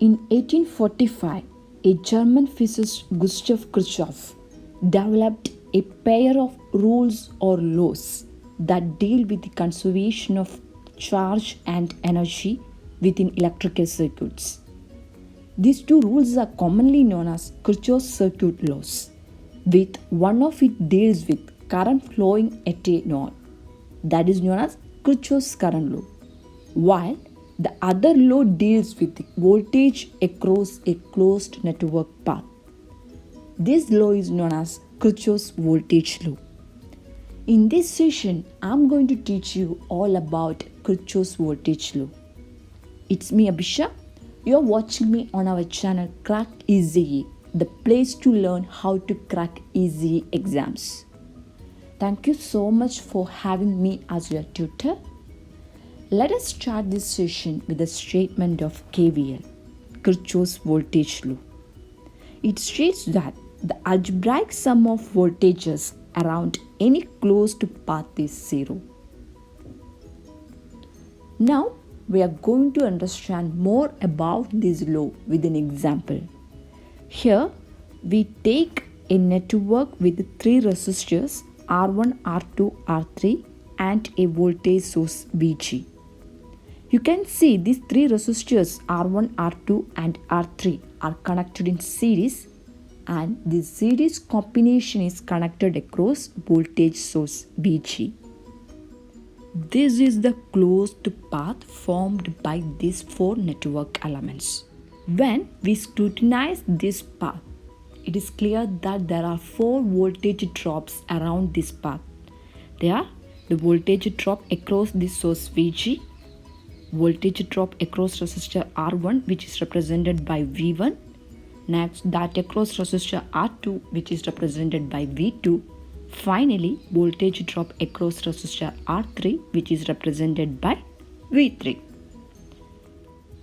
In 1845, a German physicist Gustav Kirchhoff developed a pair of rules or laws that deal with the conservation of charge and energy within electrical circuits. These two rules are commonly known as Kirchhoff's circuit laws, with one of it deals with current flowing at a node, that is known as Kirchhoff's current law, while the other law deals with the voltage across a closed network path. This law is known as Kirchhoff's voltage law. In this session, I'm going to teach you all about Kirchhoff's voltage law. It's me, Abhisha. You're watching me on our channel Crack ECE, the place to learn how to crack ECE exams. Thank you so much for having me as your tutor. Let us start this session with a statement of KVL, Kirchhoff's voltage law. It states that the algebraic sum of voltages around any closed path is zero. Now, we are going to understand more about this law with an example. Here, we take a network with three resistors R1, R2, R3 and a voltage source VG. You can see these three resistors R1, R2 and R3 are connected in series, and this series combination is connected across voltage source VG. This is the closed path formed by these four network elements. When we scrutinize this path, it is clear that there are four voltage drops around this path. They are the voltage drop across the source VG, voltage drop across resistor R1 which is represented by V1, next that across resistor R2 which is represented by V2, finally voltage drop across resistor R3 which is represented by V3.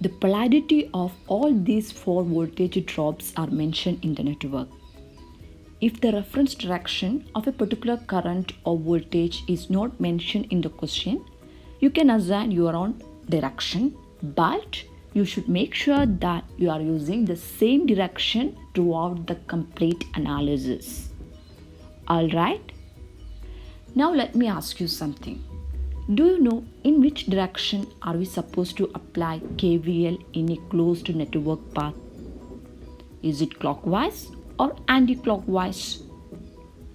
The polarity of all these four voltage drops are mentioned in the network. If the reference direction of a particular current or voltage is not mentioned in the question, you can assign your own direction, but you should make sure that you are using the same direction throughout the complete analysis. Alright? Now let me ask you something. Do you know in which direction are we supposed to apply KVL in a closed network path? Is it clockwise or anti-clockwise?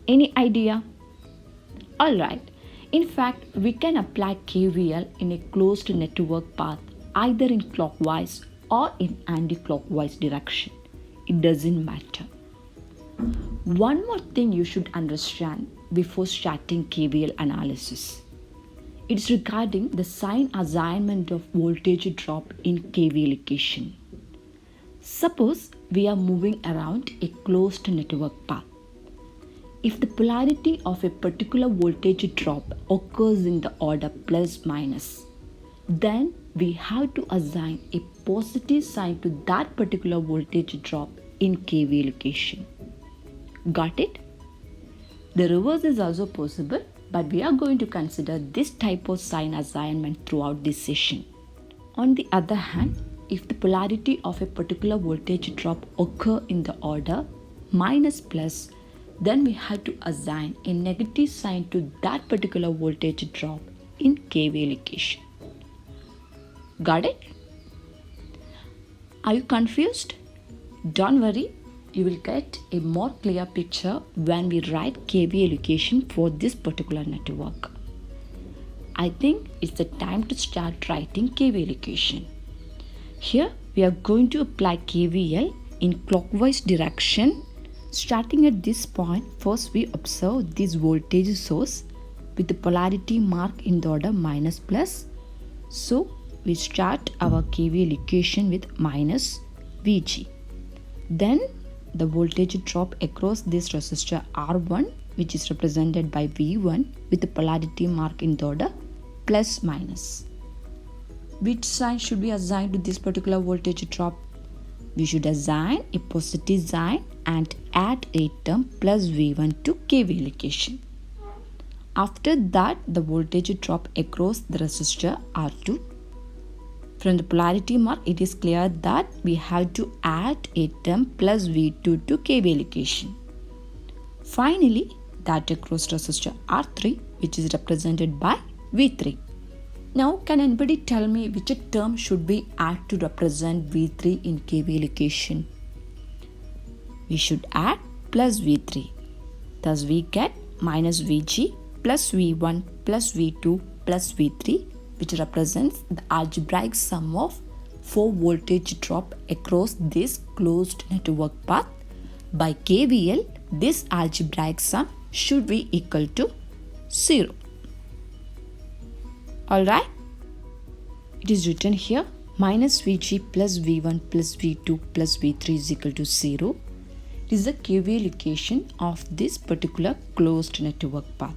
Any idea? Alright. In fact, we can apply KVL in a closed network path either in clockwise or in anti-clockwise direction. It doesn't matter. One more thing you should understand before starting KVL analysis. It's regarding the sign assignment of voltage drop in KVL equation. Suppose we are moving around a closed network path. If the polarity of a particular voltage drop occurs in the order plus minus, then we have to assign a positive sign to that particular voltage drop in KVL equation. Got it? The reverse is also possible, but we are going to consider this type of sign assignment throughout this session. On the other hand, if the polarity of a particular voltage drop occur in the order minus plus, then we have to assign a negative sign to that particular voltage drop in KVL equation. Got it? Are you confused? Don't worry, you will get a more clear picture when we write KVL equation for this particular network. I think it's the time to start writing KVL equation. Here we are going to apply KVL in clockwise direction. Starting at this point, first we observe this voltage source with the polarity mark in the order minus plus. So we start our KVL equation with minus VG. Then the voltage drop across this resistor R1 which is represented by V1 with the polarity mark in the order plus minus. Which sign should we assign to this particular voltage drop? We should assign a positive sign and add a term plus V1 to KVL equation. After that, the voltage drop across the resistor R2. From the polarity mark, it is clear that we have to add a term plus V2 to KVL equation. Finally, that across resistor R3, which is represented by V3. Now, can anybody tell me which term should we add to represent V3 in KVL equation? We should add plus V3. Thus, we get minus Vg plus V1 plus V2 plus V3, which represents the algebraic sum of 4 voltage drop across this closed network path. By KVL, this algebraic sum should be equal to 0. Alright, it is written here minus Vg plus V1 plus V2 plus V3 is equal to 0. It is the KVL equation of this particular closed network path.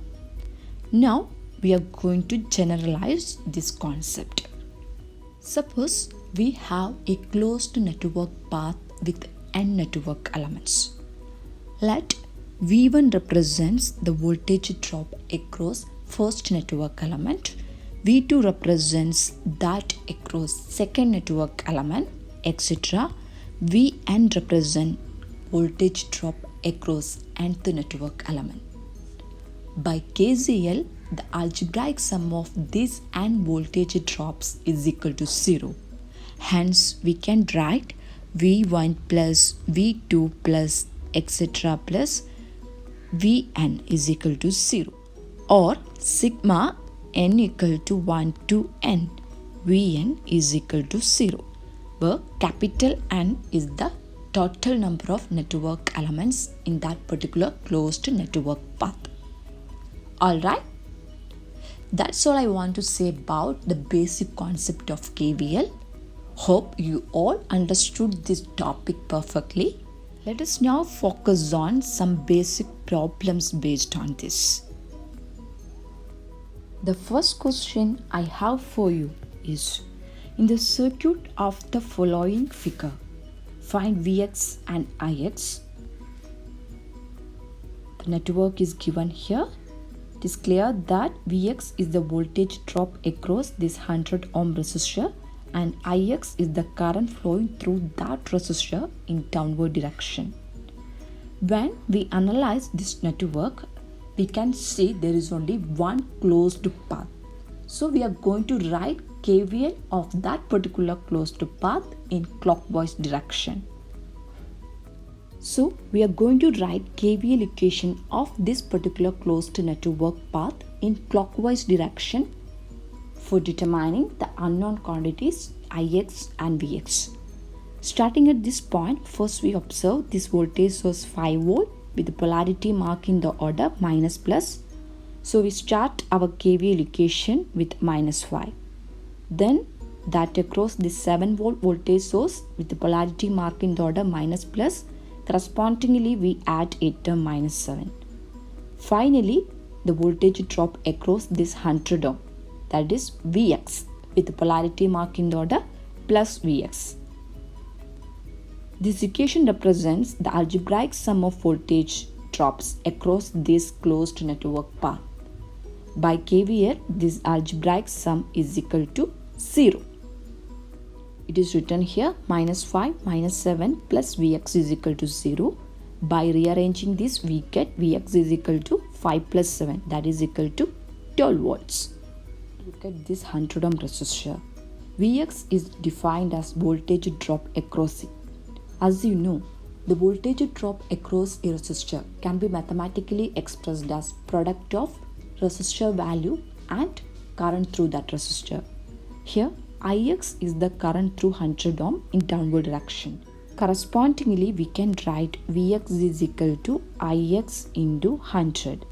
Now we are going to generalize this concept. Suppose we have a closed network path with n network elements. Let V1 represents the voltage drop across first network element, V2 represents that across second network element, etc. Vn represent voltage drop across nth network element. By KCL, the algebraic sum of these n voltage drops is equal to 0. Hence, we can write V1 plus V2 plus etc. plus Vn is equal to 0, or sigma n equal to 1 to n, Vn is equal to 0, where capital N is the total number of network elements in that particular closed network path. Alright, that's all I want to say about the basic concept of KVL. Hope you all understood this topic perfectly. Let us now focus on some basic problems based on this. The first question I have for you is, in the circuit of the following figure, find Vx and Ix. The network is given here. It is clear that Vx is the voltage drop across this 100 ohm resistor and Ix is the current flowing through that resistor in downward direction. When we analyze this network, we can see there is only one closed path. So we are going to write KVL of that particular closed path in clockwise direction. So we are going to write KVL equation of this particular closed network path in clockwise direction for determining the unknown quantities Ix and Vx. Starting at this point, first we observe this voltage source 5 volt with the polarity mark in the order minus plus. So we start our KVL equation with minus 5. Then that across this 7 volt voltage source with the polarity mark in the order minus plus, correspondingly we add a term minus 7. Finally, the voltage drop across this 100 ohm, that is Vx, with the polarity mark in the order plus Vx. This equation represents the algebraic sum of voltage drops across this closed network path. By KVL, this algebraic sum is equal to 0. It is written here minus 5 minus 7 plus Vx is equal to 0. By rearranging this, we get Vx is equal to 5 plus 7, that is equal to 12 volts. Look at this 100 ohm resistor. Vx is defined as voltage drop across it. As you know, the voltage drop across a resistor can be mathematically expressed as product of resistor value and current through that resistor. Here, Ix is the current through 100 ohm in downward direction. Correspondingly, we can write Vx is equal to Ix into 100,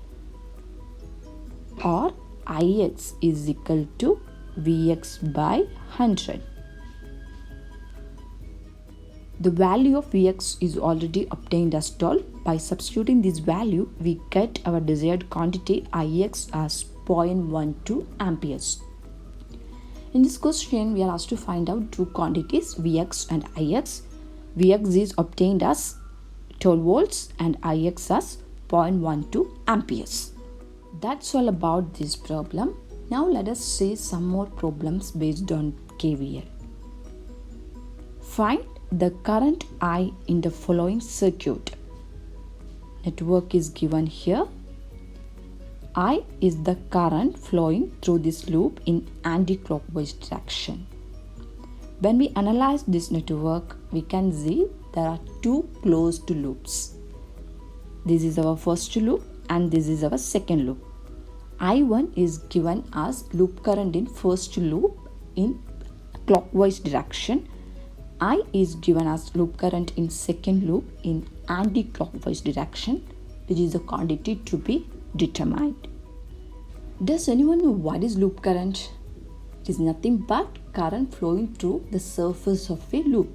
or Ix is equal to Vx by 100. The value of Vx is already obtained as told. By substituting this value, we get our desired quantity Ix as 0.12 amperes. In this question, we are asked to find out two quantities Vx and Ix. Vx is obtained as 12 volts and Ix as 0.12 amperes. That's all about this problem. Now let us see some more problems based on KVL. Find the current I in the following circuit. Network is given here. I is the current flowing through this loop in anti-clockwise direction. When we analyze this network, we can see there are two closed loops. This is our first loop and this is our second loop. I1 is given as loop current in first loop in clockwise direction. I is given as loop current in second loop in anti-clockwise direction, which is the quantity to be determined. Does anyone know what is loop current? It is nothing but current flowing through the surface of a loop.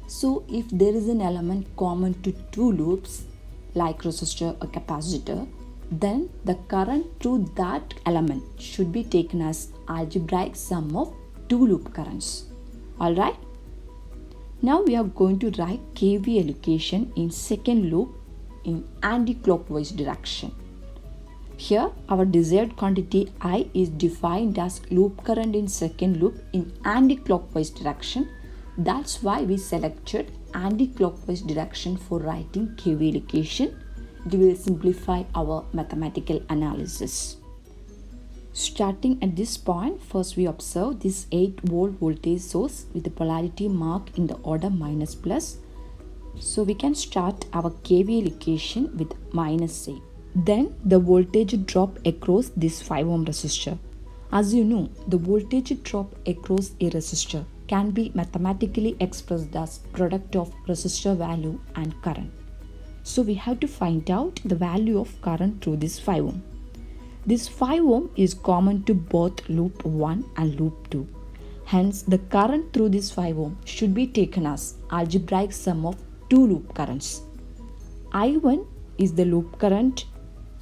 So if there is an element common to two loops like resistor or capacitor, then the current through that element should be taken as algebraic sum of two loop currents. Alright? Now we are going to write KVL equation in second loop in anti-clockwise direction. Here our desired quantity I is defined as loop current in second loop in anti-clockwise direction. That's why we selected anti-clockwise direction for writing KVL equation. It will simplify our mathematical analysis. Starting at this point, first we observe this 8-volt voltage source with the polarity mark in the order minus plus. So we can start our KVL equation with minus 8. Then the voltage drop across this 5 ohm resistor. As you know, the voltage drop across a resistor can be mathematically expressed as product of resistor value and current. So we have to find out the value of current through this 5 ohm. This 5 ohm is common to both loop 1 and loop 2. Hence, the current through this 5 ohm should be taken as algebraic sum of two loop currents. I1 is the loop current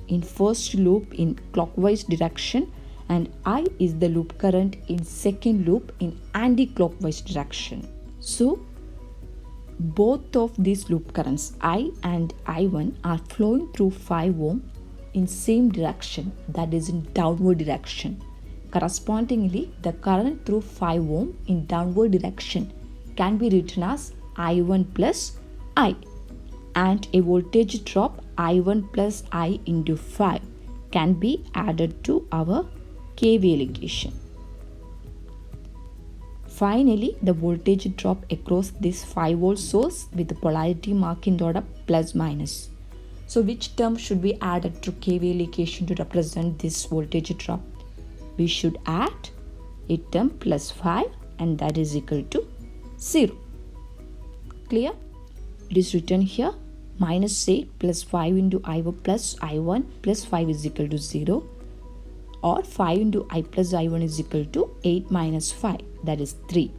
in first loop in clockwise direction and I is the loop current in second loop in anti-clockwise direction. So, both of these loop currents I and I1 are flowing through 5 ohm in same direction, that is in downward direction. Correspondingly, the current through 5 ohm in downward direction can be written as I1 plus I, and a voltage drop I1 plus I into 5 can be added to our KVL equation. Finally, the voltage drop across this 5 volt source with the polarity mark in the order plus minus. So which term should be added to KVL equation to represent this voltage drop? We should add a term plus 5 and that is equal to 0. Clear? It is written here minus 8 plus 5 into I1 plus I1 plus 5 is equal to 0, or 5 into I plus I1 is equal to 8 minus 5, that is 3.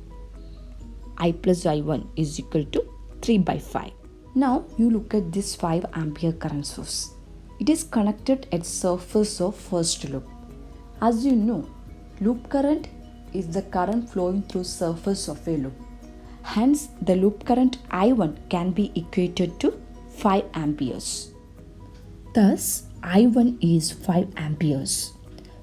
I plus I1 is equal to 3 by 5. Now you look at this 5 ampere current source. It is connected at surface of first loop. As you know, loop current is the current flowing through surface of a loop. Hence, the loop current I1 can be equated to 5 amperes. Thus, I1 is 5 amperes.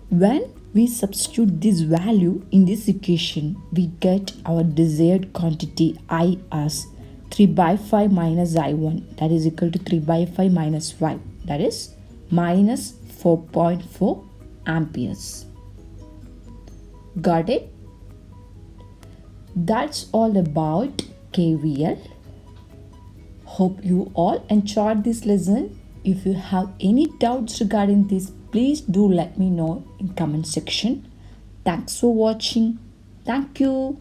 When we substitute this value in this equation, we get our desired quantity I as 3 by 5 minus I1, that is equal to 3 by 5 minus 5, that is minus 4.4 amperes. Got it? That's all about KVL. Hope you all enjoyed this lesson. If you have any doubts regarding this, please do let me know in comment section. Thanks for watching. Thank you.